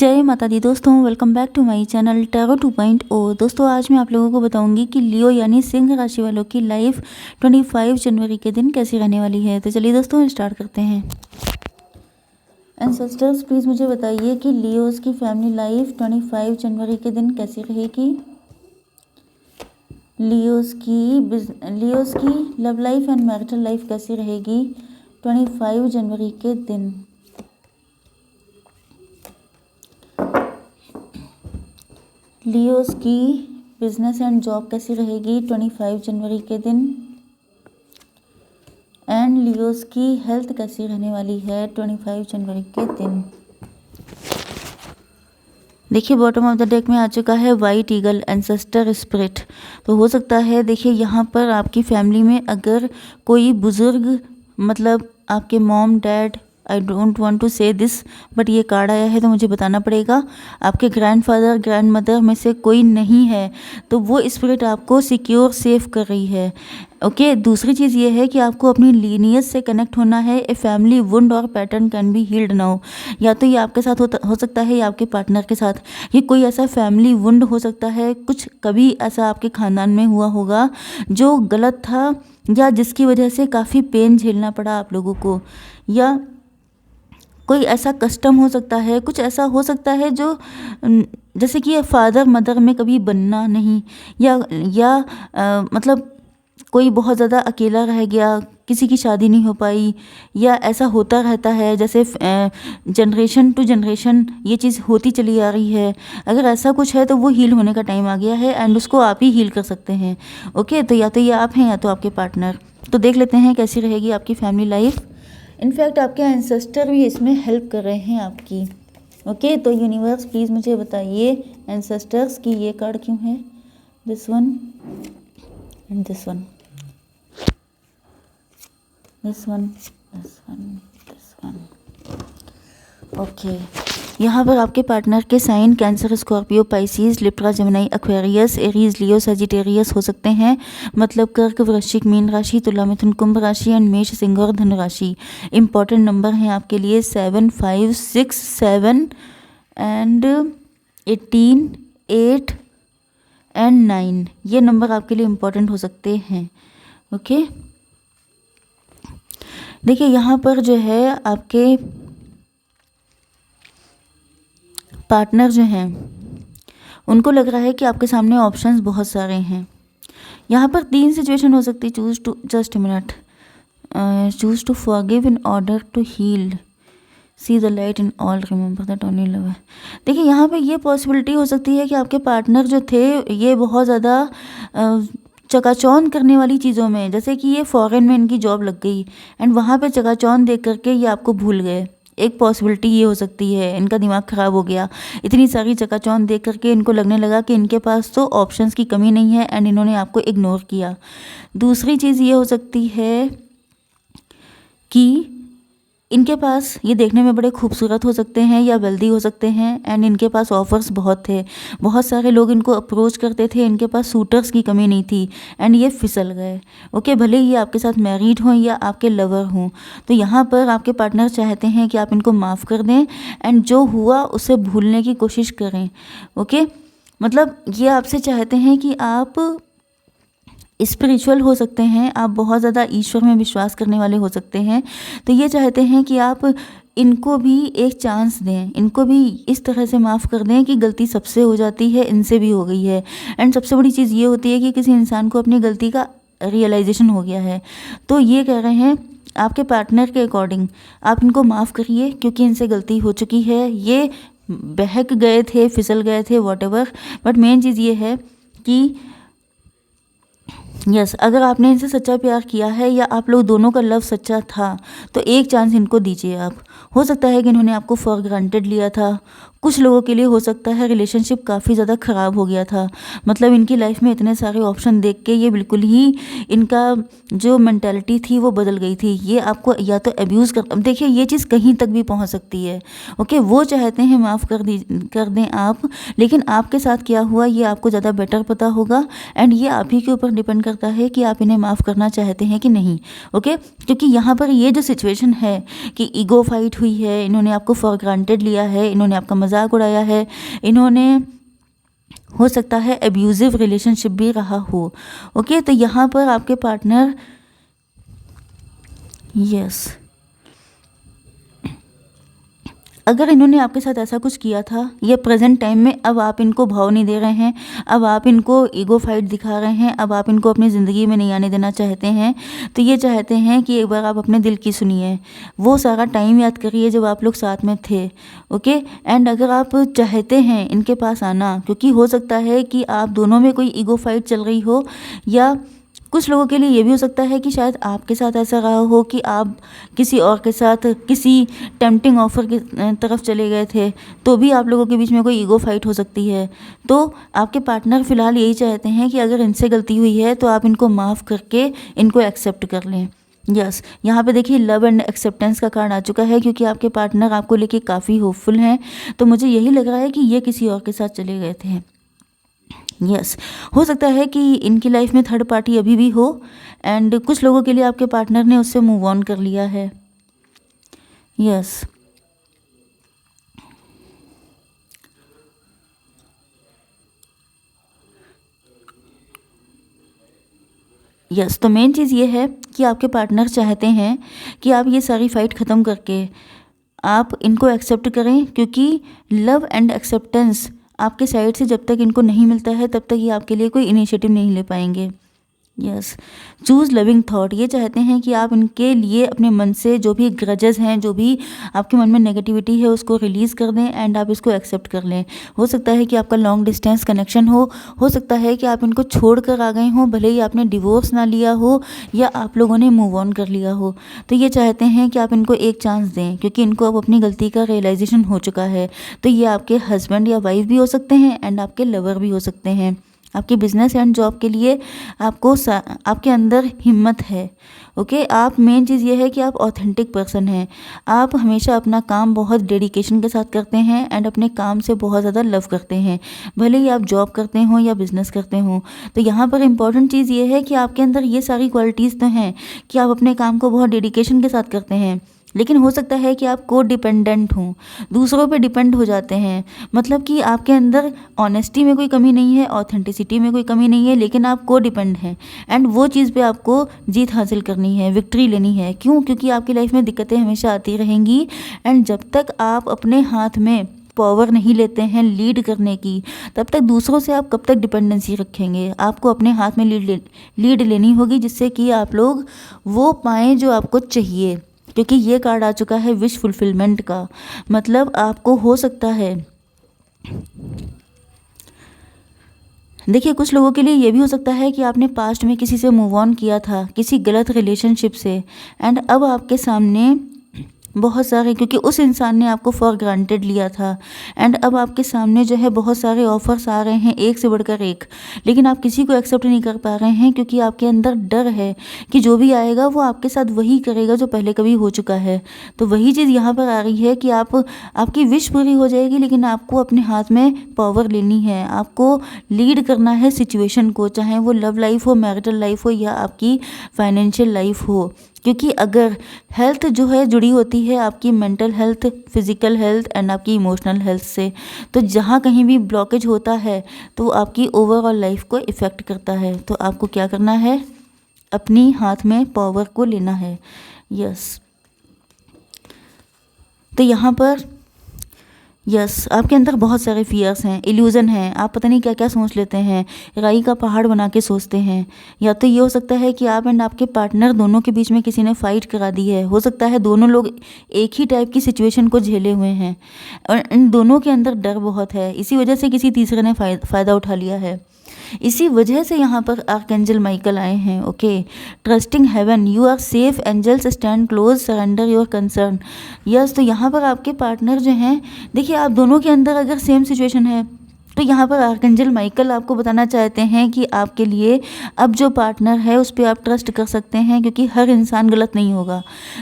जय माता दी दोस्तों, welcome back to my channel tarot 2.0। दोस्तों आज मैं आप लोगों को बताऊंगी कि लियो यानी सिंह राशि वालों की लाइफ 25 जनवरी के दिन कैसी रहने वाली है। तो चलिए दोस्तों स्टार्ट करते हैं। एंसेस्टर्स प्लीज़ मुझे बताइए कि लियोस की फैमिली लाइफ 25 जनवरी के दिन कैसी रहेगी। लियोस की love life and marital life कैसी रहेगी 25 जनवरी के दिन। लियोस की बिजनेस एंड जॉब कैसी रहेगी 25 जनवरी के दिन। एंड लियोस की हेल्थ कैसी रहने वाली है 25 जनवरी के दिन। देखिए बॉटम ऑफ द डेक में आ चुका है वाइट ईगल एंसेस्टर स्पिरिट। तो हो सकता है देखिए यहाँ पर आपकी फैमिली में अगर कोई बुजुर्ग मतलब आपके mom dad, I don't want to say this but ये कार्ड आया है तो मुझे बताना पड़ेगा, आपके ग्रैंडफादर ग्रैंड मदर में से कोई नहीं है तो वो स्पिरिट आपको सिक्योर सेफ कर रही है। ओके दूसरी चीज़ ये है कि आपको अपनी लीनियज से कनेक्ट होना है। ए फैमिली वुंड और pattern can be healed now. या तो ये आपके साथ हो सकता है या आपके पार्टनर के साथ। ये कोई ऐसा फैमिली वुंड हो सकता है, कुछ कभी ऐसा आपके ख़ानदान में हुआ होगा जो गलत था या जिसकी वजह से काफ़ी पेन झेलना पड़ा आप लोगों को। या कोई ऐसा कस्टम हो सकता है, कुछ ऐसा हो सकता है जो जैसे कि फादर मदर में कभी बनना नहीं या मतलब कोई बहुत ज़्यादा अकेला रह गया, किसी की शादी नहीं हो पाई या ऐसा होता रहता है जैसे जनरेशन टू जनरेशन ये चीज़ होती चली आ रही है। अगर ऐसा कुछ है तो वो हील होने का टाइम आ गया है एंड उसको आप ही हील कर सकते हैं। ओके तो या तो ये आप हैं या तो आपके पार्टनर। तो देख लेते हैं कैसी रहेगी आपकी फैमिली लाइफ। इनफैक्ट आपके एंसेस्टर भी इसमें हेल्प कर रहे हैं आपकी। ओके तो यूनिवर्स प्लीज़ मुझे बताइए एंसेस्टर्स की ये कार्ड क्यों है, this one and this one, this one, this one, this one. Okay यहाँ पर आपके पार्टनर के sign Cancer, Scorpio, Pisces, Libra, Gemini, Aquarius, Aries, Leo, Sagittarius हो सकते हैं। मतलब कर्क, वृश्चिक, मीन राशि, तुला, मिथुन, कुंभ राशि एंड मेष, सिंह और धनु राशि। इंपॉर्टेंट नंबर हैं आपके लिए 7, 5, 6, 7 एंड 18, 8 एंड 9। ये नंबर आपके लिए इम्पॉर्टेंट हो सकते हैं। ओके देखिए यहाँ पर जो है आपके पार्टनर जो हैं उनको लग रहा है कि आपके सामने ऑप्शंस बहुत सारे हैं। यहाँ पर 3 सिचुएशन हो सकती है। Choose to just minute, choose to forgive in order to heal, see the light in all, remember that only love है। देखिए यहाँ पे ये पॉसिबिलिटी हो सकती है कि आपके पार्टनर जो थे ये बहुत ज़्यादा चकाचौंध करने वाली चीज़ों में, जैसे कि ये फॉरेन में इनकी जॉब लग गई एंड वहाँ पे चकाचौंध देख करके ये आपको भूल गए। एक पॉसिबिलिटी ये हो सकती है, इनका दिमाग ख़राब हो गया, इतनी सारी चकाचौंध देख करके इनको लगने लगा कि इनके पास तो ऑप्शंस की कमी नहीं है एंड इन्होंने आपको इग्नोर किया। दूसरी चीज़ ये हो सकती है कि इनके पास ये देखने में बड़े खूबसूरत हो सकते हैं या वेल्दी हो सकते हैं एंड इनके पास ऑफर्स बहुत थे, बहुत सारे लोग इनको अप्रोच करते थे, इनके पास सूटर्स की कमी नहीं थी एंड ये फिसल गए। ओके भले ही ये आपके साथ मैरिड हों या आपके लवर हों, तो यहाँ पर आपके पार्टनर चाहते हैं कि आप इनको माफ़ कर दें एंड जो हुआ उसे भूलने की कोशिश करें। ओके मतलब ये आपसे चाहते हैं कि आप स्पिरिचुअल हो सकते हैं, आप बहुत ज़्यादा ईश्वर में विश्वास करने वाले हो सकते हैं, तो ये चाहते हैं कि आप इनको भी एक चांस दें, इनको भी इस तरह से माफ़ कर दें कि गलती सबसे हो जाती है, इनसे भी हो गई है। एंड सबसे बड़ी चीज़ ये होती है कि किसी इंसान को अपनी गलती का रियलाइजेशन हो गया है। तो ये कह रहे हैं आपके पार्टनर के अकॉर्डिंग आप इनको माफ़ करिए क्योंकि इनसे गलती हो चुकी है, ये बहक गए थे, फिसल गए थे, वॉटेवर। बट मेन चीज़ ये है कि यस अगर आपने इनसे सच्चा प्यार किया है या आप लोग दोनों का लव सच्चा था तो एक चांस इनको दीजिए आप। हो सकता है कि इन्होंने आपको फॉर ग्रांटेड लिया था, कुछ लोगों के लिए हो सकता है रिलेशनशिप काफ़ी ज़्यादा ख़राब हो गया था। मतलब इनकी लाइफ में इतने सारे ऑप्शन देख के ये बिल्कुल ही इनका जो मेंटालिटी थी वो बदल गई थी। ये आपको या तो अब्यूज़ कर, अब देखिए ये चीज़ कहीं तक भी पहुंच सकती है। ओके वो चाहते हैं माफ़ कर दें आप, लेकिन आपके साथ क्या हुआ ये आपको ज़्यादा बेटर पता होगा एंड ये आप ही के ऊपर डिपेंड करता है कि आप इन्हें माफ़ करना चाहते हैं कि नहीं। ओके, क्योंकि यहाँ पर ये जो सिचुएशन है कि ईगो फाइट हुई है, इन्होंने आपको फॉर ग्रांटेड लिया है, इन्होंने आपका मजाक उड़ाया है, इन्होंने हो सकता है एब्यूजिव रिलेशनशिप भी रहा हो। ओके, तो यहाँ पर आपके पार्टनर यस अगर इन्होंने आपके साथ ऐसा कुछ किया था, ये प्रेजेंट टाइम में अब आप इनको भाव नहीं दे रहे हैं, अब आप इनको ईगो फाइट दिखा रहे हैं, अब आप इनको अपनी ज़िंदगी में नहीं आने देना चाहते हैं, तो ये चाहते हैं कि एक बार आप अपने दिल की सुनिए, वो सारा टाइम याद करिए जब आप लोग साथ में थे। ओके, एंड अगर आप चाहते हैं इनके पास आना, क्योंकि हो सकता है कि आप दोनों में कोई ईगो फाइट चल रही हो, या कुछ लोगों के लिए ये भी हो सकता है कि शायद आपके साथ ऐसा रहा हो कि आप किसी और के साथ किसी टेम्पटिंग ऑफर की तरफ चले गए थे, तो भी आप लोगों के बीच में कोई ईगो फाइट हो सकती है। तो आपके पार्टनर फ़िलहाल यही चाहते हैं कि अगर इनसे गलती हुई है तो आप इनको माफ़ करके इनको एक्सेप्ट कर लें। यस, यहाँ पे देखिए लव एंड एक्सेप्टेंस का कार्ड आ चुका है, क्योंकि आपके पार्टनर आपको लेके काफ़ी होपफुल हैं। तो मुझे यही लग रहा है कि ये किसी और के साथ चले गए थे। यस, हो सकता है कि इनकी लाइफ में थर्ड पार्टी अभी भी हो, एंड कुछ लोगों के लिए आपके पार्टनर ने उससे मूव ऑन कर लिया है। यस, यस, तो मेन चीज़ ये है कि आपके पार्टनर चाहते हैं कि आप ये सारी फाइट ख़त्म करके आप इनको एक्सेप्ट करें, क्योंकि लव एंड एक्सेप्टेंस आपके साइड से जब तक इनको नहीं मिलता है तब तक ये आपके लिए कोई इनिशिएटिव नहीं ले पाएंगे। यस, चूज़ लविंग थॉट, ये चाहते हैं कि आप इनके लिए अपने मन से जो भी ग्रजेस हैं, जो भी आपके मन में नेगेटिविटी है, उसको रिलीज़ कर दें एंड आप इसको एक्सेप्ट कर लें। हो सकता है कि आपका लॉन्ग डिस्टेंस कनेक्शन हो सकता है कि आप इनको छोड़ कर आ गए हों, भले ही आपने डिवोर्स ना लिया हो या आप लोगों ने मूव ऑन कर लिया हो। तो ये चाहते हैं कि आप इनको एक चांस दें, क्योंकि इनको अब अपनी गलती का रियलाइजेशन हो चुका है। तो ये आपके हस्बैंड या वाइफ भी हो सकते हैं एंड आपके लवर भी हो सकते हैं। आपके बिजनेस एंड जॉब के लिए आपके अंदर हिम्मत है। ओके, आप मेन चीज़ ये है कि आप ऑथेंटिक पर्सन हैं। आप हमेशा अपना काम बहुत डेडिकेशन के साथ करते हैं एंड अपने काम से बहुत ज़्यादा लव करते हैं, भले ही आप जॉब करते हों या बिज़नेस करते हों। तो यहाँ पर इम्पॉर्टेंट चीज़ ये है कि आपके अंदर ये सारी क्वालिटीज़ तो हैं कि आप अपने काम को बहुत डेडिकेशन के साथ करते हैं, लेकिन हो सकता है कि आप को डिपेंडेंट हों, दूसरों पे डिपेंड हो जाते हैं। मतलब कि आपके अंदर ऑनेस्टी में कोई कमी नहीं है, ऑथेंटिसिटी में कोई कमी नहीं है, लेकिन आप को डिपेंड हैं एंड वो चीज़ पे आपको जीत हासिल करनी है, विक्ट्री लेनी है। क्यों? क्योंकि आपकी लाइफ में दिक्कतें हमेशा आती रहेंगी एंड जब तक आप अपने हाथ में पावर नहीं लेते हैं लीड करने की, तब तक दूसरों से आप कब तक डिपेंडेंसी रखेंगे। आपको अपने हाथ में लीड लेनी होगी, जिससे कि आप लोग वो पाएँ जो आपको चाहिए। क्योंकि ये कार्ड आ चुका है विश फुलफिलमेंट का, मतलब आपको हो सकता है, देखिए कुछ लोगों के लिए ये भी हो सकता है कि आपने पास्ट में किसी से मूव ऑन किया था, किसी गलत रिलेशनशिप से, एंड अब आपके सामने बहुत सारे, क्योंकि उस इंसान ने आपको फॉर ग्रांटेड लिया था एंड अब आपके सामने जो है बहुत सारे ऑफर्स आ रहे हैं, एक से बढ़कर एक, लेकिन आप किसी को एक्सेप्ट नहीं कर पा रहे हैं, क्योंकि आपके अंदर डर है कि जो भी आएगा वो आपके साथ वही करेगा जो पहले कभी हो चुका है। तो वही चीज़ यहाँ पर आ रही है कि आपकी विश पूरी हो जाएगी, लेकिन आपको अपने हाथ में पावर लेनी है, आपको लीड करना है सिचुएशन को, चाहे वो लव लाइफ हो, मैरिटल लाइफ हो या आपकी फाइनेंशियल लाइफ हो। क्योंकि अगर हेल्थ जो है जुड़ी होती है आपकी mental health, physical health and आपकी इमोशनल हेल्थ से, तो जहाँ कहीं भी ब्लॉकेज होता है तो आपकी ओवरऑल लाइफ को इफ़ेक्ट करता है। तो आपको क्या करना है? अपनी हाथ में पावर को लेना है। यस, तो यहाँ पर यस आपके अंदर बहुत सारे फियर्स हैं, इल्यूज़न हैं, आप पता नहीं क्या क्या सोच लेते हैं, राई का पहाड़ बना के सोचते हैं। या तो ये हो सकता है कि आप एंड आपके पार्टनर दोनों के बीच में किसी ने फ़ाइट करा दी है, हो सकता है दोनों लोग एक ही टाइप की सिचुएशन को झेले हुए हैं और इन दोनों के अंदर डर बहुत है, इसी वजह से किसी तीसरे ने फ़ायदा उठा लिया है। इसी वजह से यहाँ पर आर्कएंजल माइकल आए हैं। Okay, trusting heaven, you are safe, angels stand close, surrender your concern. Yes, तो यहाँ पर आपके पार्टनर जो हैं, देखिए आप दोनों के अंदर अगर सेम सिचुएशन है तो यहाँ पर आर्कएंजल माइकल आपको बताना चाहते हैं कि आपके लिए अब जो पार्टनर है उस पर आप ट्रस्ट कर सकते हैं, क्योंकि हर इंसान गलत नहीं होगा।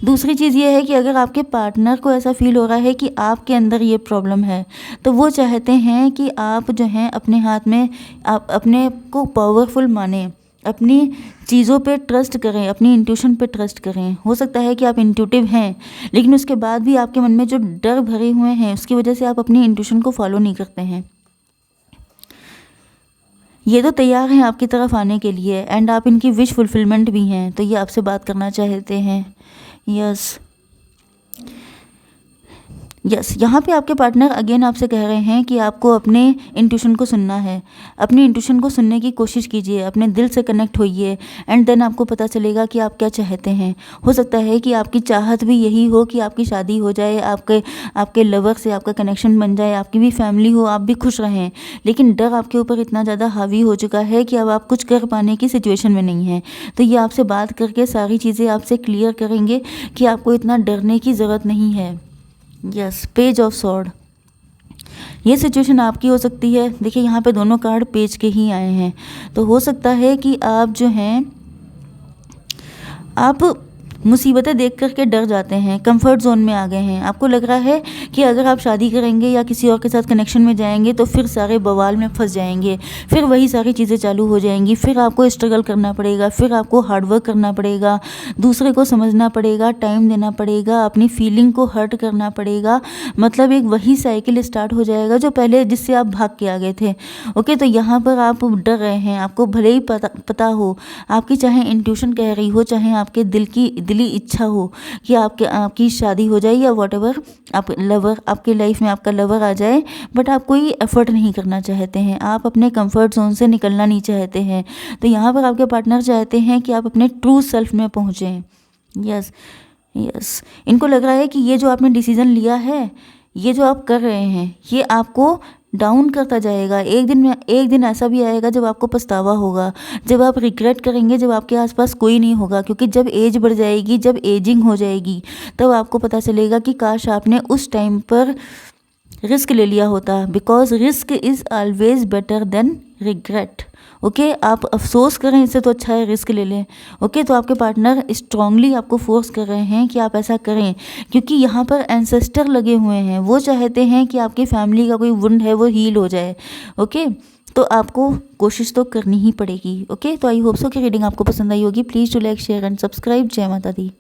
दूसरी चीज़ ये है कि अगर आपके पार्टनर को ऐसा फील हो रहा है कि आपके अंदर ये प्रॉब्लम है, तो वो चाहते हैं कि आप जो हैं अपने हाथ में आप अपने को पावरफुल माने, अपनी चीज़ों पे ट्रस्ट करें, अपनी इंट्यूशन पे ट्रस्ट करें। हो सकता है कि आप इंट्यूटिव हैं, लेकिन उसके बाद भी आपके मन में जो डर भरे हुए हैं उसकी वजह से आप अपनी इंट्यूशन को फॉलो नहीं करते हैं। ये तो तैयार हैं आपकी तरफ आने के लिए एंड आप इनकी विश फुलफिलमेंट भी हैं, तो ये आपसे बात करना चाहते हैं। यस यहाँ पे आपके पार्टनर अगेन आपसे कह रहे हैं कि आपको अपने इंट्यूशन को सुनना है। अपनी इंट्यूशन को सुनने की कोशिश कीजिए, अपने दिल से कनेक्ट होइए एंड देन आपको पता चलेगा कि आप क्या चाहते हैं। हो सकता है कि आपकी चाहत भी यही हो कि आपकी शादी हो जाए, आपके लवर से आपका कनेक्शन बन जाए, आपकी भी फैमिली हो, आप भी खुश रहें। लेकिन डर आपके ऊपर इतना ज़्यादा हावी हो चुका है कि अब आप कुछ कर पाने की सिचुएशन में नहीं हैं। तो ये आपसे बात करके सारी चीज़ें आपसे क्लियर करेंगे कि आपको इतना डरने की ज़रूरत नहीं है। यस, पेज ऑफ सॉर्ड, ये सिचुएशन आपकी हो सकती है। देखिए यहाँ पे दोनों कार्ड पेज के ही आए हैं, तो हो सकता है कि आप जो हैं आप मुसीबतें देख कर के डर जाते हैं, कंफर्ट जोन में आ गए हैं। आपको लग रहा है कि अगर आप शादी करेंगे या किसी और के साथ कनेक्शन में जाएंगे तो फिर सारे बवाल में फंस जाएंगे, फिर वही सारी चीज़ें चालू हो जाएंगी, फिर आपको स्ट्रगल करना पड़ेगा, फिर आपको हार्डवर्क करना पड़ेगा, दूसरे को समझना पड़ेगा, टाइम देना पड़ेगा, अपनी फीलिंग को हर्ट करना पड़ेगा। मतलब एक वही साइकिल स्टार्ट हो जाएगा जो पहले जिससे आप भाग के आ गए थे। ओके, तो यहाँ पर आप डर रहे हैं। आपको भले ही पता हो, आपकी चाहे इंट्यूशन कह रही हो, चाहे आपके दिली इच्छा हो कि आपकी शादी हो जाए या व्हाटएवर, आपके लाइफ में आपका लवर आ जाए, बट आप कोई एफर्ट नहीं करना चाहते हैं, आप अपने कंफर्ट जोन से निकलना नहीं चाहते हैं। तो यहाँ पर आपके पार्टनर चाहते हैं कि आप अपने ट्रू सेल्फ में पहुँचें। यस, इनको लग रहा है कि ये जो आपने डिसीज़न लिया है, ये जो आप कर रहे हैं, ये आपको डाउन करता जाएगा। एक दिन ऐसा भी आएगा जब आपको पछतावा होगा, जब आप रिग्रेट करेंगे, जब आपके आसपास कोई नहीं होगा। क्योंकि जब एज बढ़ जाएगी, जब एजिंग हो जाएगी, तब आपको पता चलेगा कि काश आपने उस टाइम पर रिस्क ले लिया होता। Because risk is always better than regret. Okay, आप अफसोस करें इससे तो अच्छा है रिस्क ले लें। ओके, तो आपके पार्टनर स्ट्रांगली आपको फोर्स कर रहे हैं कि आप ऐसा करें, क्योंकि यहाँ पर एंसेस्टर लगे हुए हैं। वो चाहते हैं कि आपकी फैमिली का कोई वुंड है वो हील हो जाए। ओके, तो आपको कोशिश तो करनी ही पड़ेगी। ओके, तो आई होप सो कि रीडिंग आपको पसंद आई होगी। Please to like, share and subscribe. जय माता दी।